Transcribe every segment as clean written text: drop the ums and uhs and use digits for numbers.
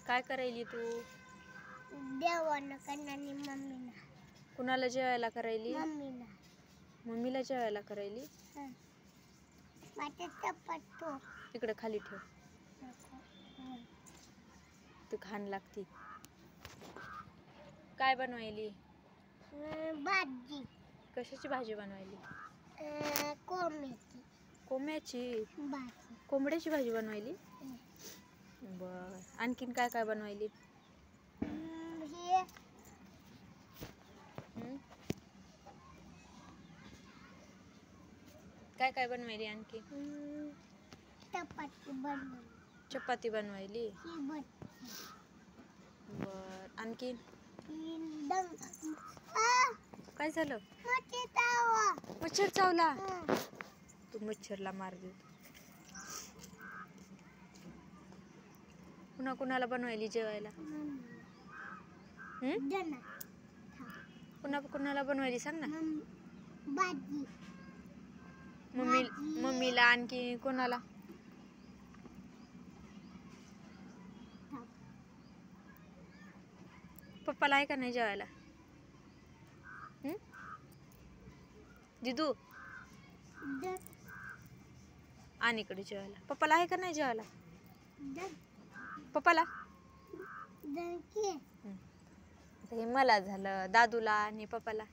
काय करायली तू? देवानं कन्नानी मम्मीना. कुणाला जेवायला करायली? मम्मीना. मम्मीला जेवायला करायली. माझे चपातो इकडे खाली ठेव. तू खान लागती. काय बनवायली? भाजी. कशाची भाजी बनवायली? कोंबड्याची. कोंबड्याची भाजी. कोंबड्याची भाजी बनवायली. बर, आणखीन काय काय बनवायली? हे काय काय बनवायली आणखी? चपाती बनवली. चपाती बनवायली. ही बर, आणखीन बनवली. काय झालं? मच्छर चावला. तू मच्छरला मार देतो. कुणा कुणाला बनवायली जेवायला? कुणा कुणाला बनवायली सांग ना. भाजी. मम्मीला आणखी कोणाला? पप्पाला आहे का नाही जेवायला? दिदू आणि इकडे जेवायला. पप्पाला आहे का नाही जेवायला? पप्पाला हे मला झालं, दादूला आणि पप्पाला.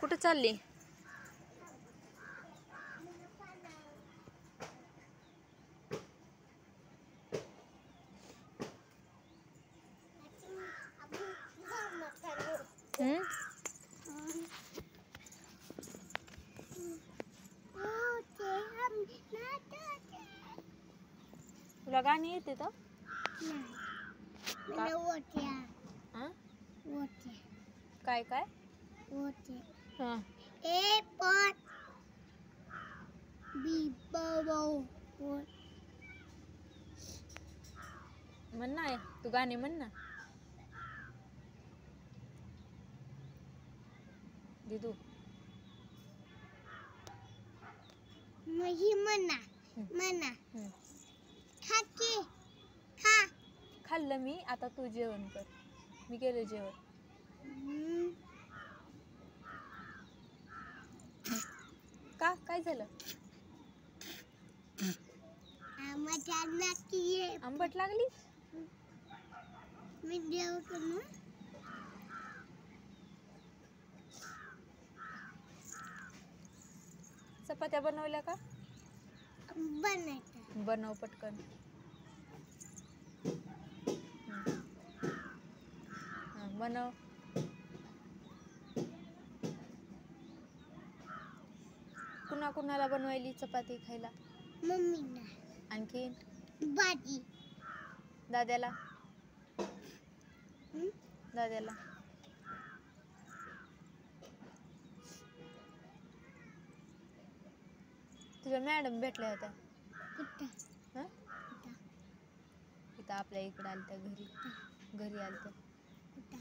कुठं चालली? तुला गाणी येते तर? काय काय? ए पण बी म्हण ना, तू गाणी म्हण ना. दिदू म्हणा म्हणा. खा की खा. खाल्लं मी. आता तू जेवण कर. मी केलं जेवण. का काय झालं? आंबट लागली. मी जेवतो ना. चपात्या बनवल्या का? बनव पटकन. बनव. कुणा कुणाला बनवायली चपाती खायला? मम्मीला. आणखीन भाजी. दाद्याला. दाद्याला तुझ्या मॅडम भेटल्या होत्या. इथं आपल्या इकडे आलत्या घरी आलत्या.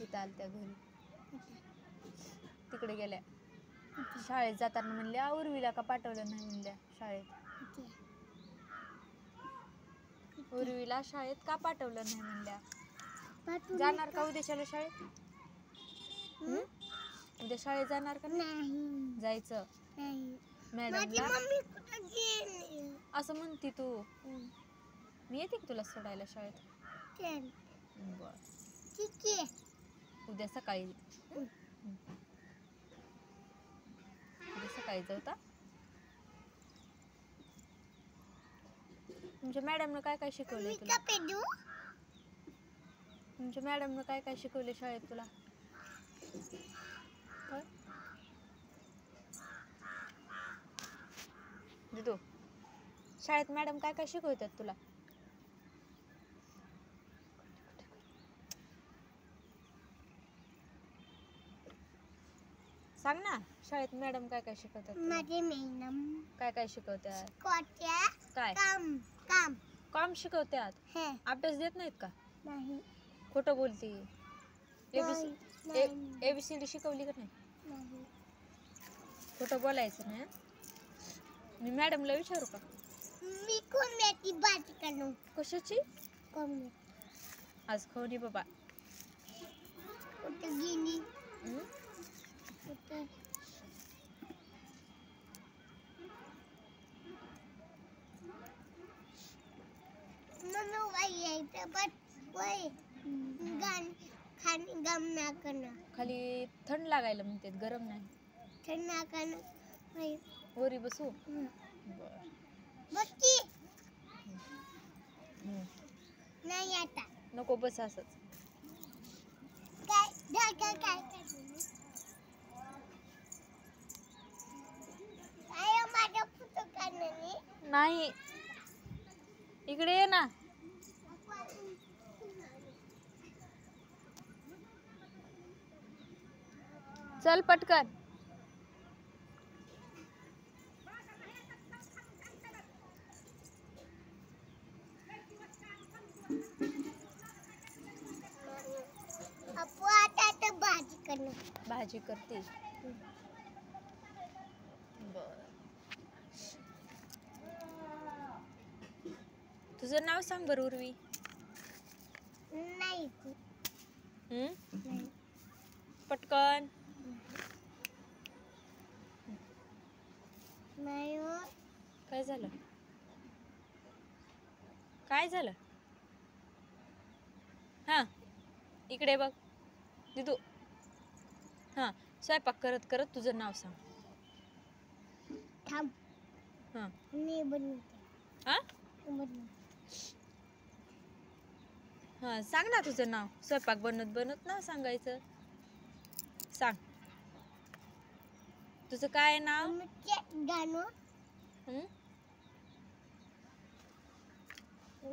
इथं आलत्या घरी. तिकडे गेल्या. शाळेत जाताना म्हणल्या उर्वीला का पाठवलं नाही म्हणल्या शाळेत. उर्वीला शाळेत का पाठवलं नाही म्हणल्या. जाणार का उद्याच्याला शाळेत? उद्या शाळेत जाणार का नाही? जायचं. मॅडमला असं म्हणती तू. मी येते की तुला सोडायला शाळेत. बर, ठीक आहे. उद्या सकाळी जाऊ का? तुमच्या मॅडमनं काय काय शिकवलंय तुला? तुमच्या मॅडमनं काय काय शिकवले शाळेत तुला? दिदू, शाळेत मॅडम काय काय शिकवतात तुला? सांग ना, शाळेत मॅडम काय काय शिकवतात? माझे मॅडम काय काय शिकवतात? काय काम शिकवतात. अभ्यास देत नाहीत का? नाही. खोटं बोलती. एबीसीडी शिकवली का नाही? खोटं बोलायचं नाही. मी मॅडमला विचारू का? मी कोंबड्याची भाजी करू. कशाची? कोंबडी आज खाऊ दे बाबा. कुठं गेली? हं? कुठं? मम्मी वय यायचं पण वय गाण खाणी गम ना करणं. खाली थंड लागायला म्हणते, गरम नाही. थंड ना करणं. वय. वरी बसू. हं. बर. बघ हं. नाही आता. नको बस असंच. काय ढाका काय काय माझ्या फोटो काढणे नाही, इकडे ये ना. चल पटकन. अपू आता तर भाजी करणं. भाजी करते. बर. तुझं नाव सांग बरं उर्वी. नाही हं? नाही. पटकन. नाही हो. काय झालं? काय झालं? हा, इकडे बघ दिदू. हा, स्वयंपाक करत करत तुझं नाव सांग. थांब. हा. मी बनवते. हा? बनवते. हा, सांग ना तुझं नाव. स्वयंपाक बनत बनत नाव सांगायचं. सांग. तुझं काय नाव? गाणं हं?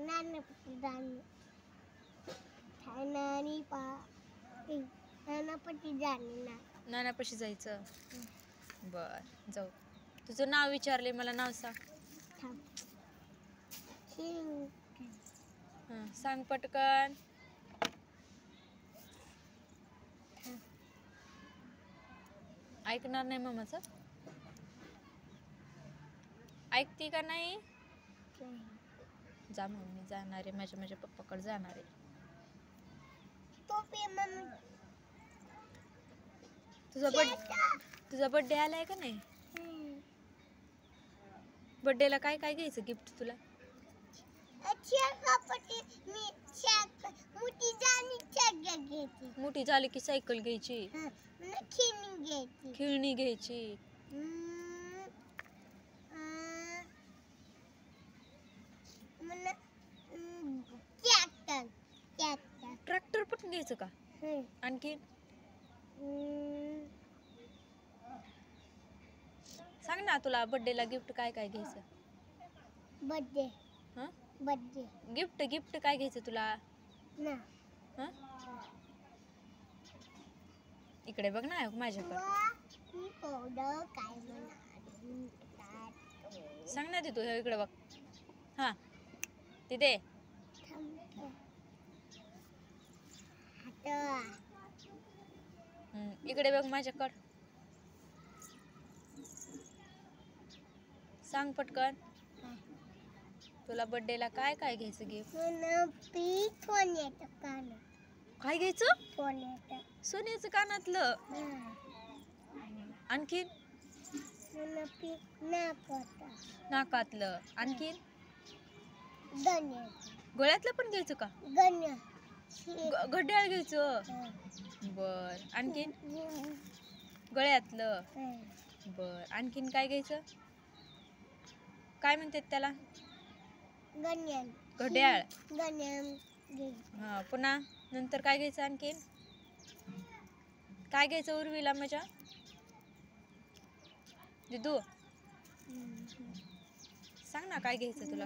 नानापती गाणं. ठाणारी पा नानापती गाणं ना. नानापाशी जायचं. बर, जाऊ. तुझं नाव विचारले, मला नाव सांग. थांब. शिंग. हा, सांग पटकन. ऐकणार नाही मामाचं? ऐकते का नाही? जा मग, मी जाणार आहे, माझ्या पप्पाकडे जाणार आहे. टोपी मम्मी. तुझा बर्थडे आलाय का नाही? बर्थडेला काय काय घ्यायचं गिफ्ट तुला? मोठी झाली की सायकल घ्यायची, खेळणी घ्यायची. ट्रॅक्टर पण घ्यायचं का? आणखी सांग ना, तुला बर्थडेला गिफ्ट काय काय घ्यायचं? बर्थडे. हं? बर्थडे. गिफ्ट काय घ्यायचं तुला? ना. हं? इकडे बघ ना माझ्याकडे. सांग ना तू, इकडे बघ. हा, तिथे. इकडे बघ माझ्याकडे. सांग पटकन. तुला बर्थडेला काय काय घ्यायचं गिफ्ट? काय घ्यायचं? सोन्याचं कानातलं. आणखीन? नाकातलं. आणखीन? गळ्यातलं पण घ्यायचं का? घड्याळ घ्यायचं. बर. आणखीन? गळ्यातलं. बर. आणखीन काय घ्यायचं? काय म्हणतात त्याला? घड्याळ. हा, पुन्हा नंतर काय घ्यायचं? आणखीन काय घ्यायचं उर्वीला माझ्या? दिदू, सांग ना काय घ्यायचं तुला?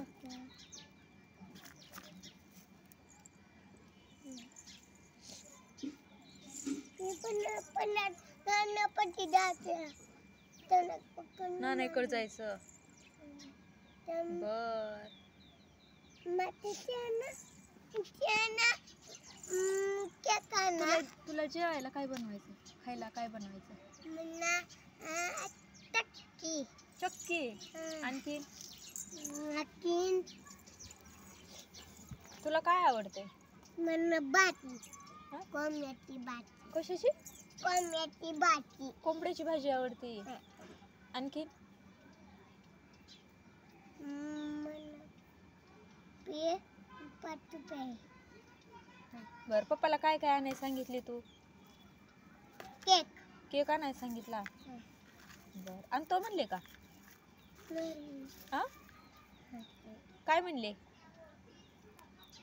नानाकडे जायचं. बर. तुला जेवायला काय बनवायचं? खायला काय बनवायचं? चक्की. आणखी? हाकीन तुला काय आवडते? मला बाटी हा? कोंबड्याची बाटी कशाची? कोंबड्याची बाटी कोंबड्याची भाजी आवडते. आणखी? मला पे पाटू पे बर, पप्पाला काय काय आणायला सांगितले तू? केक केक आणायला सांगितला. बर, आणि तो म्हणले का? हा? काय म्हणले?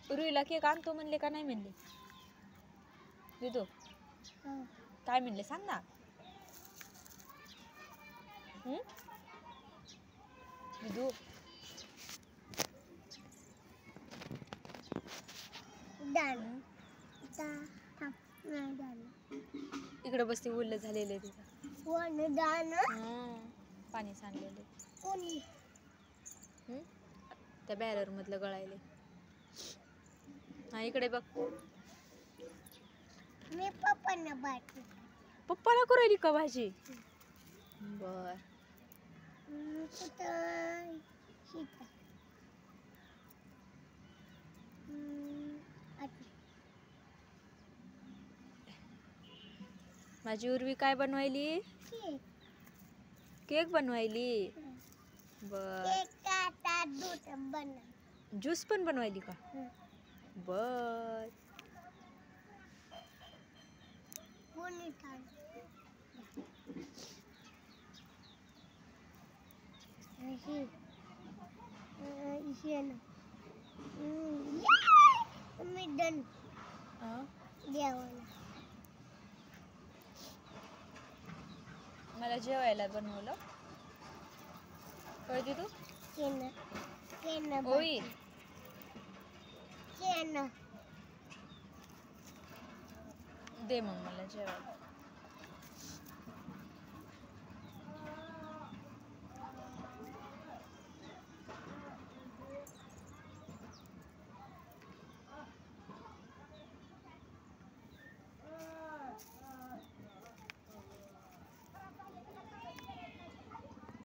रुईला केक आणतो म्हणले का नाही म्हणले? दिदू काय म्हणले सांग ना. दिदू दान थांब नाही दान इकडे बसते, उरलं झालेलं आहे तिथं. कोण दान पाणी सांडलेले. कोणी त्या बॅरर मधलं गळायले. हा, इकडे बघ. मी पप्पांना बाटी पप्पाला करायली का भाजी? बर. कुठं सीता माझी उर्वी काय बनवायली? केक बनवायली. बर. केक आता दूध बनव ज्यूस पण बनवायली का? बर. कोणी थांब मी डन जेवायला मला जेवायला बनवलं. कळते तू? केन केन ओई केन दे मग मला जेवायला.